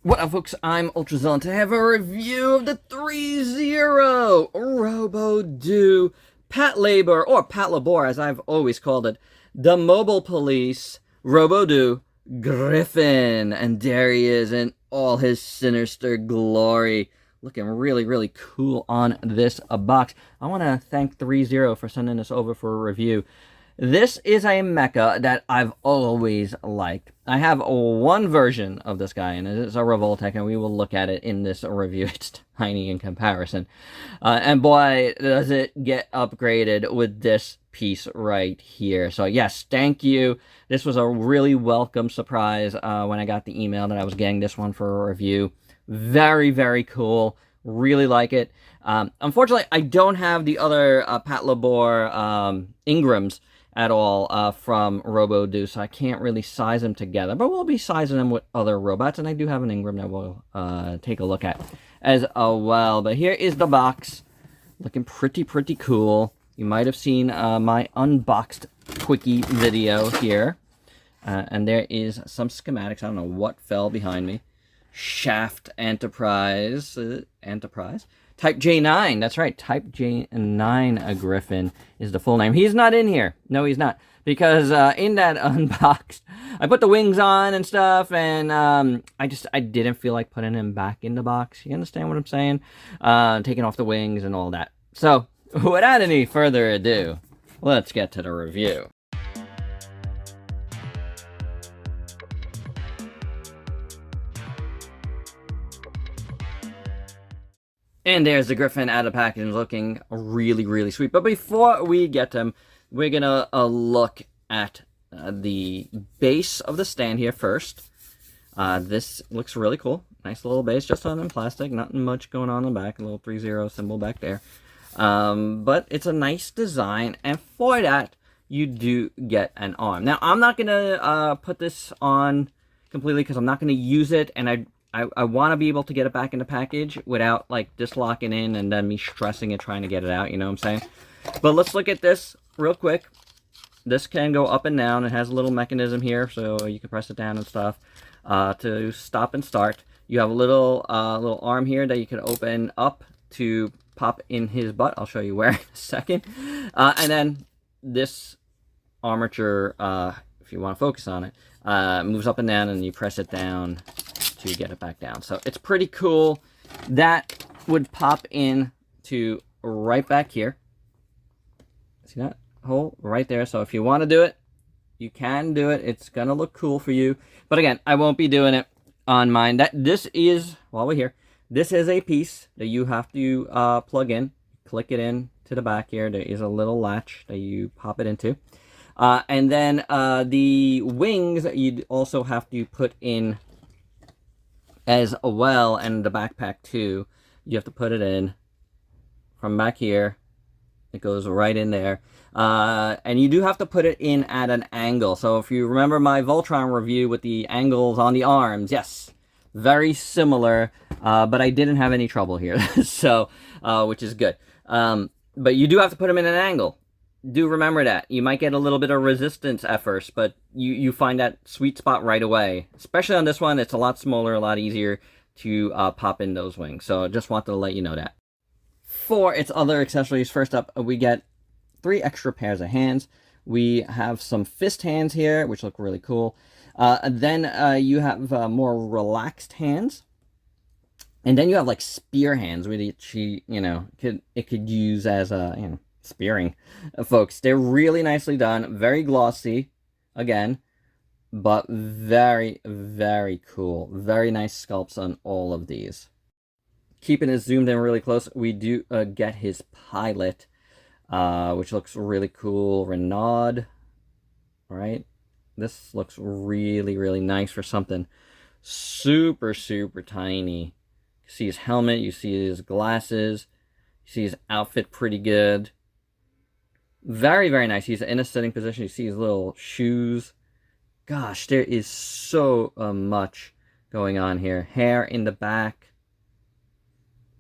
What up, folks? I'm ultrazillatoys to have a review of the THREEZERO Robo-DOU Patlabor, or Patlabor as I've always called it, the Mobile Police Robo-DOU Griffon. And there he is in all his sinister glory. Looking really, really cool on this box. I want to thank THREEZERO for sending this over for a review. This is a mecha that I've always liked. I have one version of this guy, and it's a Revoltech, and we will look at it in this review. It's tiny in comparison. And boy, does it get upgraded with this piece right here. So yes, thank you. This was a really welcome surprise when I got the email that I was getting this one for a review. Very, very cool. Really like it. Unfortunately, I don't have the other Patlabor Ingrams at all from Robo-DOU, so I can't really size them together, but we'll be sizing them with other robots, and I do have an Ingram that we'll take a look at as well. But here is the box, looking pretty cool. You might have seen my unboxed quickie video here, and there is some schematics. I don't know what fell behind me. Shaft Enterprise, Type J9, that's right, Type J9 Griffon is the full name. He's not in here. No, he's not. Because in that unboxed, I put the wings on and stuff, and I didn't feel like putting him back in the box. You understand what I'm saying? Taking off the wings and all that. So, without any further ado, let's get to the review. And there's the Griffon out of the package, looking really sweet. But before we get to him, we're going to look at the base of the stand here first. This looks really cool. Nice little base, just on in plastic. Nothing much going on in the back. A little THREEZERO symbol back there. But it's a nice design. And for that, you do get an arm. Now, I'm not going to put this on completely because I'm not going to use it. And I want to be able to get it back in the package without, like, dislocking in and then me stressing it trying to get it out, you know what I'm saying? But let's look at this real quick. This can go up and down. It has a little mechanism here, so you can press it down and stuff to stop and start. You have a little arm here that you can open up to pop in his butt. I'll show you where in a second. And then this armature, if you want to focus on it, moves up and down, and you press it down to get it back down. So it's pretty cool. That would pop in to right back here. See that hole right there? So if you want to do it, you can do it. It's gonna look cool for you. But again, I won't be doing it on mine. This is, while we're here, this is a piece that you have to plug in. Click it in to the back here. There is a little latch that you pop it into. And then the wings you'd also have to put in as well, and the backpack too. You have to put it in from back here. It goes right in there. And you do have to put it in at an angle. So if you remember my Voltron review with the angles on the arms, yes, very similar, but I didn't have any trouble here, so which is good. But you do have to put them in an angle. Do remember that. You might get a little bit of resistance at first, but you find that sweet spot right away. Especially on this one, it's a lot smaller, a lot easier to pop in those wings. So just wanted to let you know that. For its other accessories, first up, we get 3 extra pairs of hands. We have some fist hands here, which look really cool. Then you have more relaxed hands. And then you have like spear hands, which you know, it could use as a, spearing, folks. They're really nicely done, very glossy, again, but very cool. Very nice sculpts on all of these. Keeping it zoomed in really close, we do get his pilot, which looks really cool. Renaud, right? This looks really nice for something super tiny. You see his helmet, you see his glasses, you see his outfit pretty good. Very nice. He's in a sitting position. You see his little shoes. Gosh, there is so much going on here. Hair in the back.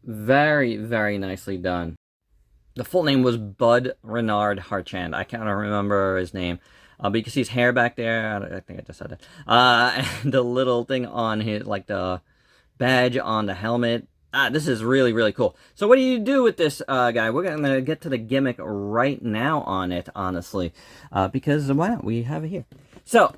Very nicely done. The full name was Bud Renard Harchand. I can't remember his name. But you can see his hair back there. I think I just said that. And the little thing on his, like the badge on the helmet. This is really, really cool. So what do you do with this guy? We're going to get to the gimmick right now on it, honestly. Because why not? We have it here. So,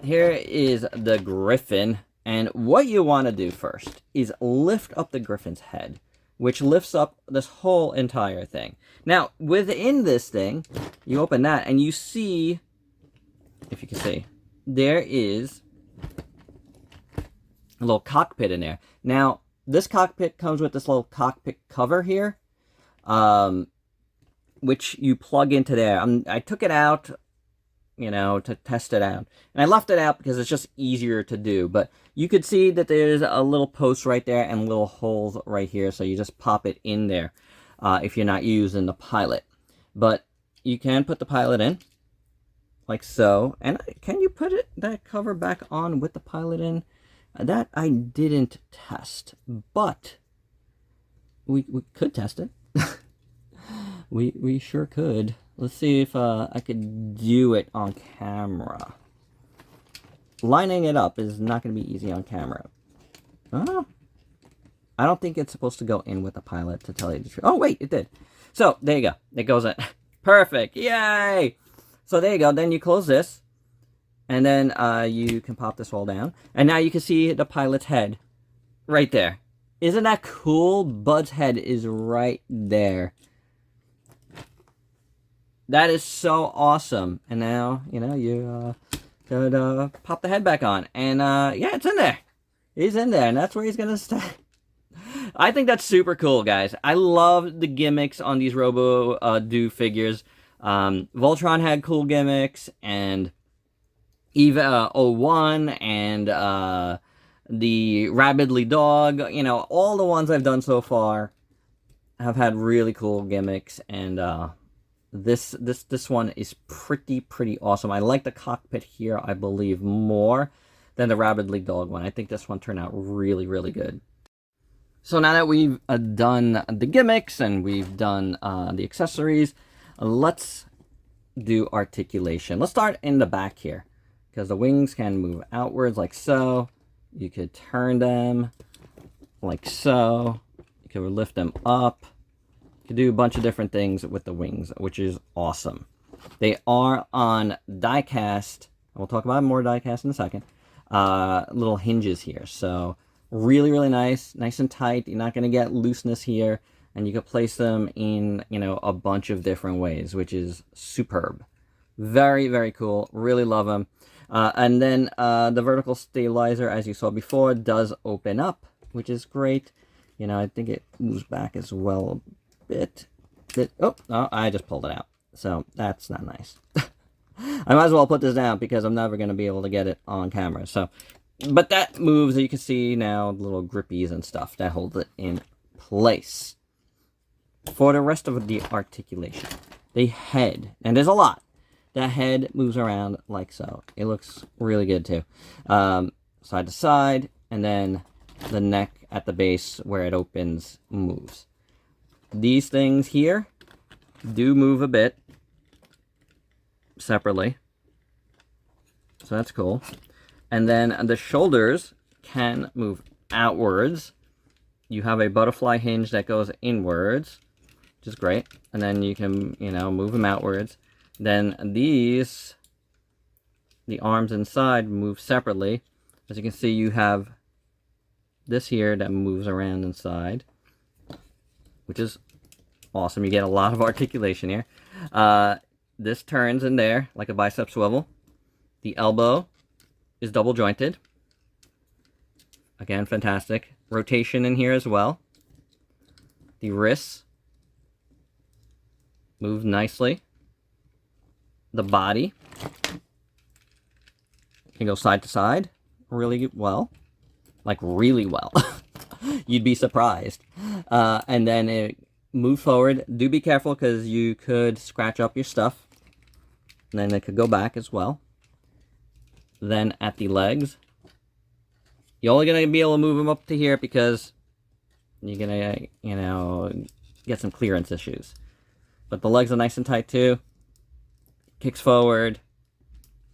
here is the Griffin. And what you want to do first is lift up the Griffin's head, which lifts up this whole entire thing. Now, within this thing, you open that and you see, if you can see, there is a little cockpit in there. Now, this cockpit comes with this little cockpit cover here, which you plug into there. I took it out, you know, to test it out. And I left it out because it's just easier to do. But you could see that there's a little post right there and little holes right here. So you just pop it in there if you're not using the pilot. But you can put the pilot in, like so. And can you put that cover back on with the pilot in? That I didn't test, but we could test it. we sure could. Let's see if I could do it on camera. Lining it up is not going to be easy on camera. Oh, I don't think it's supposed to go in with the pilot, to tell you the truth. Oh, wait, it did. So, there you go. It goes in. Perfect. Yay! So, there you go. Then you close this. And then you can pop this all down. And now you can see the pilot's head right there. Isn't that cool? Bud's head is right there. That is so awesome. And now, you know, you could pop the head back on. And yeah, it's in there. He's in there. And that's where he's going to stay. I think that's super cool, guys. I love the gimmicks on these Robo-DOU figures. Voltron had cool gimmicks. And Eva 01 and the Rabidly Dog, you know, all the ones I've done so far have had really cool gimmicks, and this one is pretty awesome. I like the cockpit here, I believe, more than the Rabidly Dog one. I think this one turned out really good. So now that we've done the gimmicks and we've done the accessories, let's do articulation. Let's start in the back here, because the wings can move outwards like so. You could turn them like so. You could lift them up. You could do a bunch of different things with the wings, which is awesome. They are on diecast. We'll talk about more diecast in a second. Little hinges here. So really nice. Nice and tight. You're not going to get looseness here. And you can place them in, you know, a bunch of different ways, which is superb. Very cool. Really love them. And then the vertical stabilizer, as you saw before, does open up, which is great. You know, I think it moves back as well a bit. Oh, I just pulled it out. So that's not nice. I might as well put this down because I'm never going to be able to get it on camera. So, but that moves. You can see now little grippies and stuff that hold it in place. For the rest of the articulation, the head, and there's a lot. The head moves around like so. It looks really good too. Side to side, and then the neck at the base where it opens moves. These things here do move a bit separately. So that's cool. And then the shoulders can move outwards. You have a butterfly hinge that goes inwards, which is great. And then you can, you know, move them outwards. Then these, the arms inside, move separately. As you can see, you have this here that moves around inside, which is awesome. You get a lot of articulation here. This turns in there like a bicep swivel. The elbow is double jointed. Again, fantastic. Rotation in here as well. The wrists move nicely. The body can go side to side really well. Like really well. You'd be surprised. And then it moves forward. Do be careful because you could scratch up your stuff. And then it could go back as well. Then at the legs, you're only going to be able to move them up to here because you're going to, you know, get some clearance issues. But the legs are nice and tight too. Kicks forward.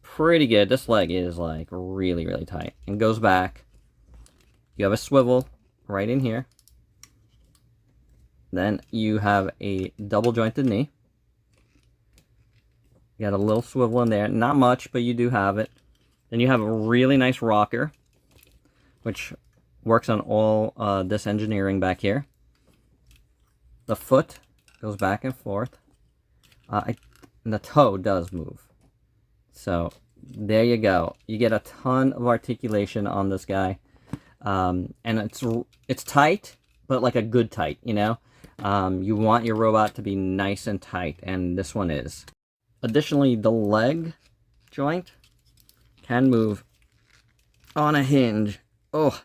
Pretty good. This leg is like really tight. And goes back. You have a swivel right in here. Then you have a double jointed knee. You got a little swivel in there. Not much, but you do have it. Then you have a really nice rocker, which works on all this engineering back here. The foot goes back and forth. And the toe does move. So there you go. You get a ton of articulation on this guy. And it's tight, but like a good tight, you know? You want your robot to be nice and tight, and this one is. Additionally, the leg joint can move on a hinge. Oh,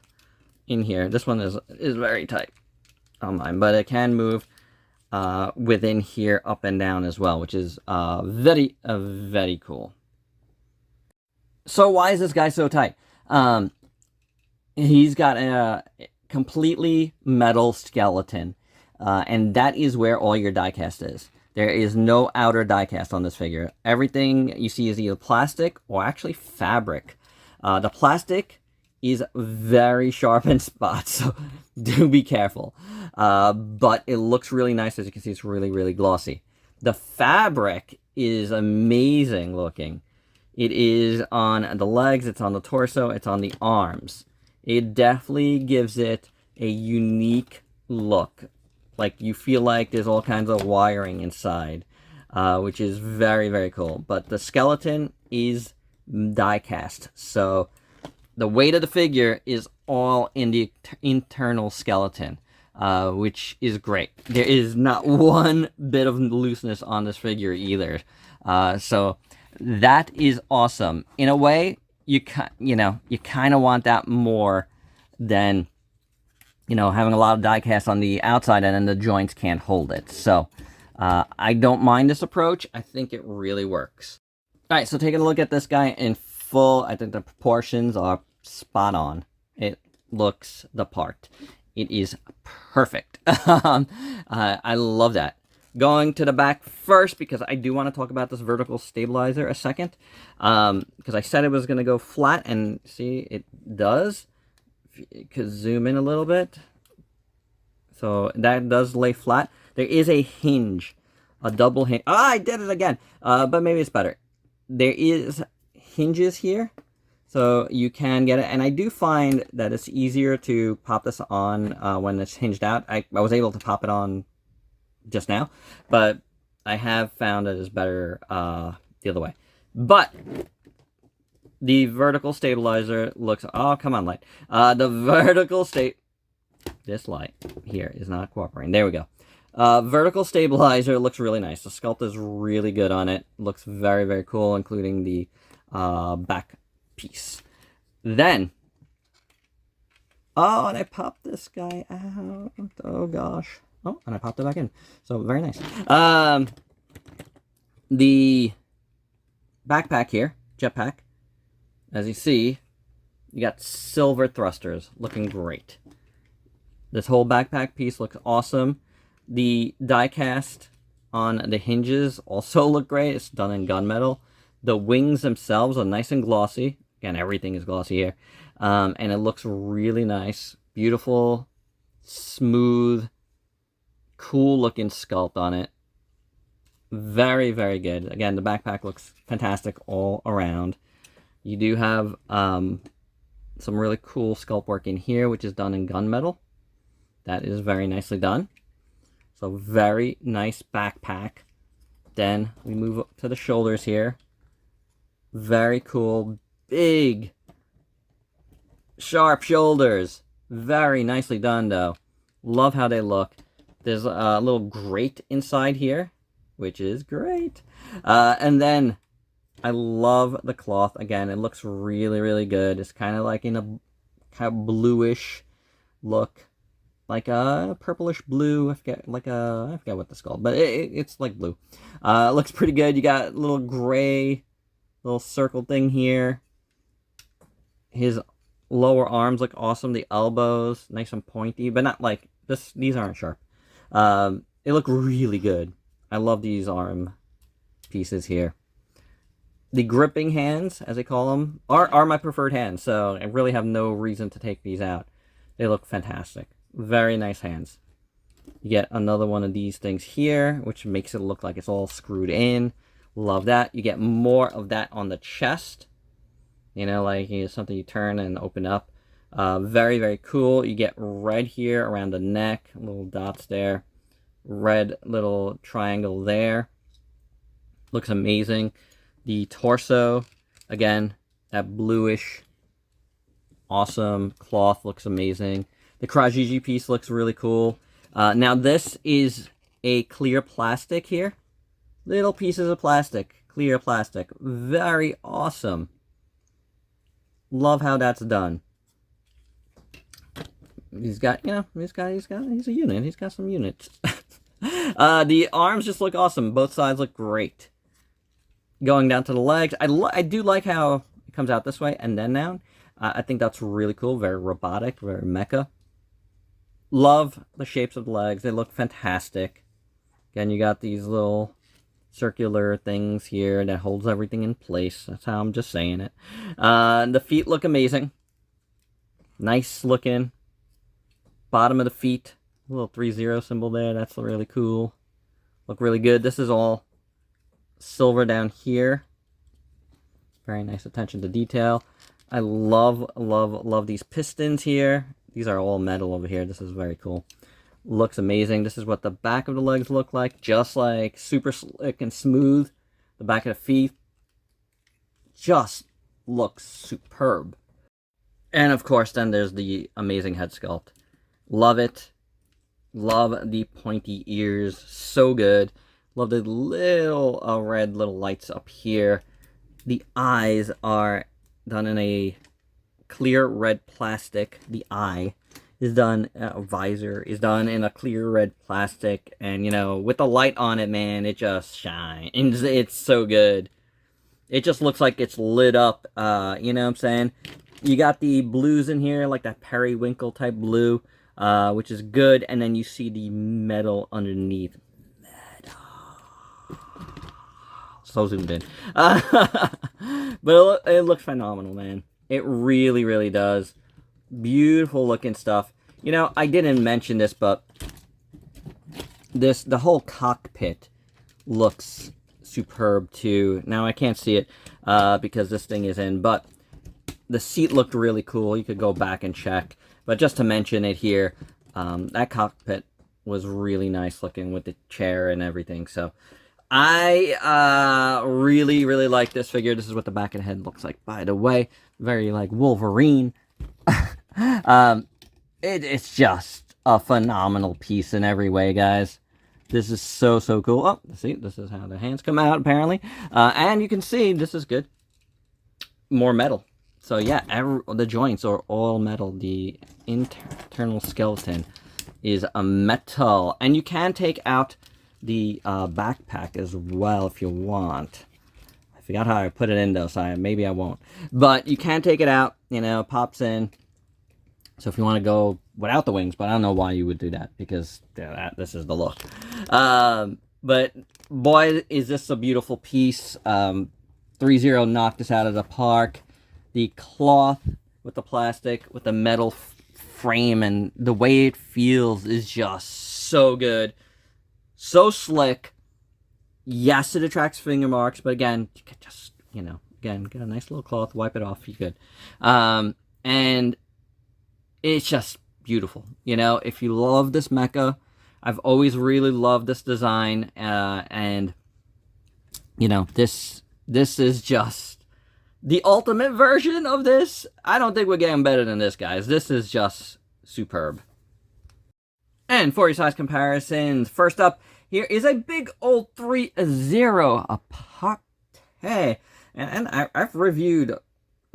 in here. This one is very tight on mine, but it can move within here up and down as well, which is very cool. So why is this guy so tight? He's got a completely metal skeleton, and that is where all your diecast is. There is no outer diecast on this figure. Everything you see is either plastic or actually fabric. The plastic is very sharp in spots, so do be careful. But it looks really nice. As you can see, it's really glossy. The fabric is amazing looking. It is on the legs, it's on the torso, it's on the arms. It definitely gives it a unique look. Like, you feel like there's all kinds of wiring inside, which is very cool. But the skeleton is die-cast, so the weight of the figure is all in the internal skeleton, which is great. There is not one bit of looseness on this figure either. So that is awesome. In a way, you kind of want that more than, having a lot of die-cast on the outside and then the joints can't hold it. So I don't mind this approach. I think it really works. All right, so taking a look at this guy in full, I think the proportions are spot on. It looks the part. It is perfect. I love that. Going to the back first, because I do want to talk about this vertical stabilizer a second. Because I said it was going to go flat, and see, it does. If you could zoom in a little bit. So that does lay flat. There is a hinge, a double hinge. Ah, I did it again. But maybe it's better. There is hinges here, so you can get it. And I do find that it's easier to pop this on when it's hinged out. I was able to pop it on just now, but I have found that it's better the other way. But the vertical stabilizer looks... Oh, come on, light. The vertical This light here is not cooperating. There we go. Vertical stabilizer looks really nice. The sculpt is really good on it. Looks very cool, including the back piece. Then... Oh, and I popped this guy out. Oh, gosh. Oh, and I popped it back in. So, very nice. The backpack here, jetpack, as you see, you got silver thrusters, looking great. This whole backpack piece looks awesome. The die-cast on the hinges also look great. It's done in gunmetal. The wings themselves are nice and glossy. Again, everything is glossy here. And it looks really nice. Beautiful, smooth, cool looking sculpt on it. Very good. Again, the backpack looks fantastic all around. You do have some really cool sculpt work in here, which is done in gunmetal. That is very nicely done. So very nice backpack. Then we move up to the shoulders here. Very cool, big, sharp shoulders. Very nicely done though. Love how they look. There's a little grate inside here, which is great. And then I love the cloth. Again, it looks really good. It's kind of like in a kind of bluish look, like a purplish blue. I forget what this is called, but it's like blue. It looks pretty good. You got a little gray, little circle thing here. His lower arms look awesome. The elbows, nice and pointy, but not like this. These aren't sharp. They look really good. I love these arm pieces here. The gripping hands, as they call them, are my preferred hands, so I really have no reason to take these out. They look fantastic. Very nice hands. You get another one of these things here, which makes it look like it's all screwed in. Love that. You get more of that on the chest. You know, like something you turn and open up. Very, very cool. You get red here around the neck. Little dots there. Red little triangle there. Looks amazing. The torso, again, that bluish, awesome cloth looks amazing. The Krajiji piece looks really cool. Now this is a clear plastic here. Little pieces of plastic, clear plastic. Very awesome. Love how that's done. He's got, you know, he's a unit. He's got some units. The arms just look awesome. Both sides look great. Going down to the legs, I do like how it comes out this way and then down. I think that's really cool. Very robotic, very mecha. Love the shapes of the legs. They look fantastic. Again, you got these little circular things here that holds everything in place. That's how I'm just saying it. The feet look amazing. Nice looking. Bottom of the feet. A little 3-0 symbol there. That's really cool. Look really good. This is all silver down here. Very nice attention to detail. I love, love, love these pistons here. These are all metal over here. This is very cool. Looks amazing. This is what the back of the legs look like. Just like super slick and smooth. The back of the feet just looks superb. And of course, then there's the amazing head sculpt. Love it. Love the pointy ears. So good. Love the little red little lights up here. The eyes are done in a clear red plastic. The eye is done, visor is done in a clear red plastic. And, you know, with the light on it, man, it just shines. It's so good. It just looks like it's lit up, you know what I'm saying? You got the blues in here, like that periwinkle type blue, which is good. And then you see the metal underneath. So zoomed in. But it looks phenomenal, man. It really, really does. Beautiful looking stuff. You know, I didn't mention this, but the whole cockpit looks superb too. Now I can't see it because this thing is in, but the seat looked really cool. You could go back and check. But just to mention it here, that cockpit was really nice looking with the chair and everything. So I really, really like this figure. This is what the back of the head looks like, by the way. Very like Wolverine. It's just a phenomenal piece in every way, guys. This is so, so cool. Oh, see, this is how the hands come out, apparently. And you can see, this is good. More metal. So yeah, the joints are all metal. The internal skeleton is a metal. And you can take out the backpack as well if you want. I forgot how I put it in though, so maybe I won't. But you can take it out, you know, pops in. So if you want to go without the wings, but I don't know why you would do that, because this is the look. But boy, is this a beautiful piece. THREEZERO knocked this out of the park. The cloth with the plastic, with the metal frame, and the way it feels is just so good. So slick. Yes, it attracts finger marks, but again, you can just, you know, again, get a nice little cloth, wipe it off, you could. And it's just beautiful. You know, if you love this mecha, I've always really loved this design, and, you know, this is just the ultimate version of this. I don't think we're getting better than this, guys. This is just superb. And for your size comparisons, first up, here is a big old THREEZERO aparte. And I've reviewed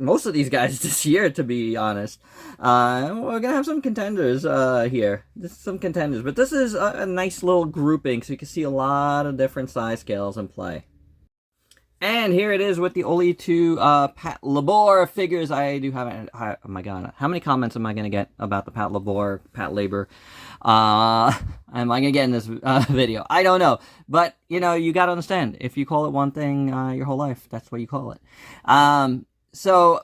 most of these guys this year, to be honest. We're going to have some contenders here. Some contenders. But this is a nice little grouping, so you can see a lot of different size scales in play. And here it is with the only two Patlabor figures. I do have, oh my god, how many comments am I going to get about the Patlabor? Am I going to get in this video? I don't know. But, you know, you got to understand, if you call it one thing your whole life, that's what you call it. So,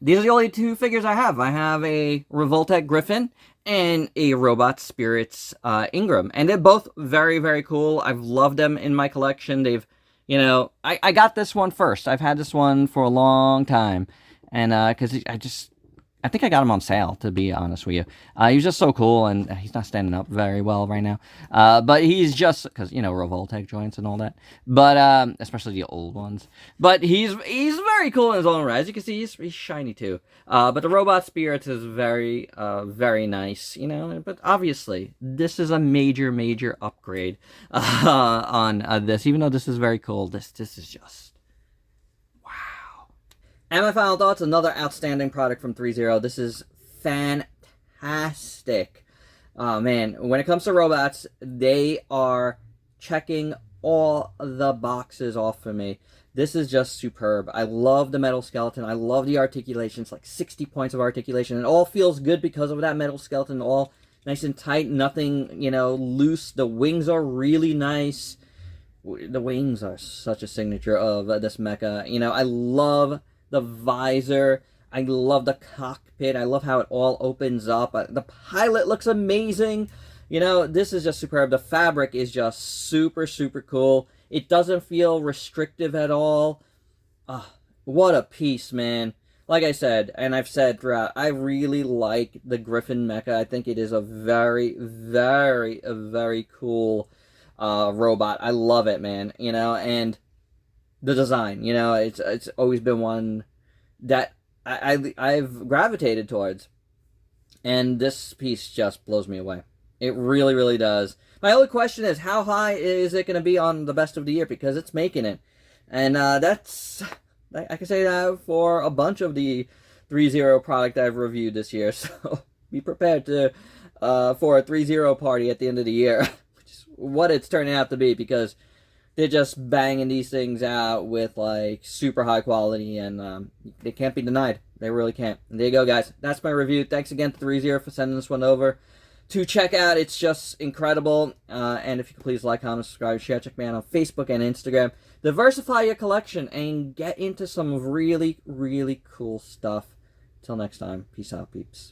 these are the only two figures I have. I have a Revoltech Griffon and a Robot Spirits Ingram. And they're both very, very cool. I've loved them in my collection. They've, you know, I got this one first. I've had this one for a long time. And because I think I got him on sale, to be honest with you. He was just so cool, and he's not standing up very well right now. But he's just, because, you know, Revoltech joints and all that. But, especially the old ones. But he's very cool in his own right. As you can see, he's shiny too. But the Robot Spirits is very, very nice, you know. But obviously, this is a major, major upgrade on this. Even though this is very cool, this is just... And my final thoughts, another outstanding product from THREEZERO. This is fantastic. Oh, man. When it comes to robots, they are checking all the boxes off for me. This is just superb. I love the metal skeleton. I love the articulations, like 60 points of articulation. It all feels good because of that metal skeleton, all nice and tight, nothing, you know, loose. The wings are really nice. The wings are such a signature of this mecha. You know, I love the visor. I love the cockpit. I love how it all opens up. The pilot looks amazing. You know, this is just superb. The fabric is just super, super cool. It doesn't feel restrictive at all. What a piece, man. Like I said, and I've said throughout, I really like the Griffon mecha. I think it is a very, very, very cool robot. I love it, man. You know, and the design, you know, it's always been one that I've gravitated towards, and this piece just blows me away. It really, really does. My only question is, how high is it going to be on the best of the year? Because it's making it, and that's, I can say that for a bunch of the THREEZERO product I've reviewed this year. So be prepared to for a THREEZERO party at the end of the year, which is what it's turning out to be, because they're just banging these things out with, like, super high quality, and they can't be denied. They really can't. And there you go, guys. That's my review. Thanks again to THREEZERO for sending this one over to check out. It's just incredible. And if you could please like, comment, subscribe, share, check me out on Facebook and Instagram. Diversify your collection and get into some really, really cool stuff. Till next time, peace out, peeps.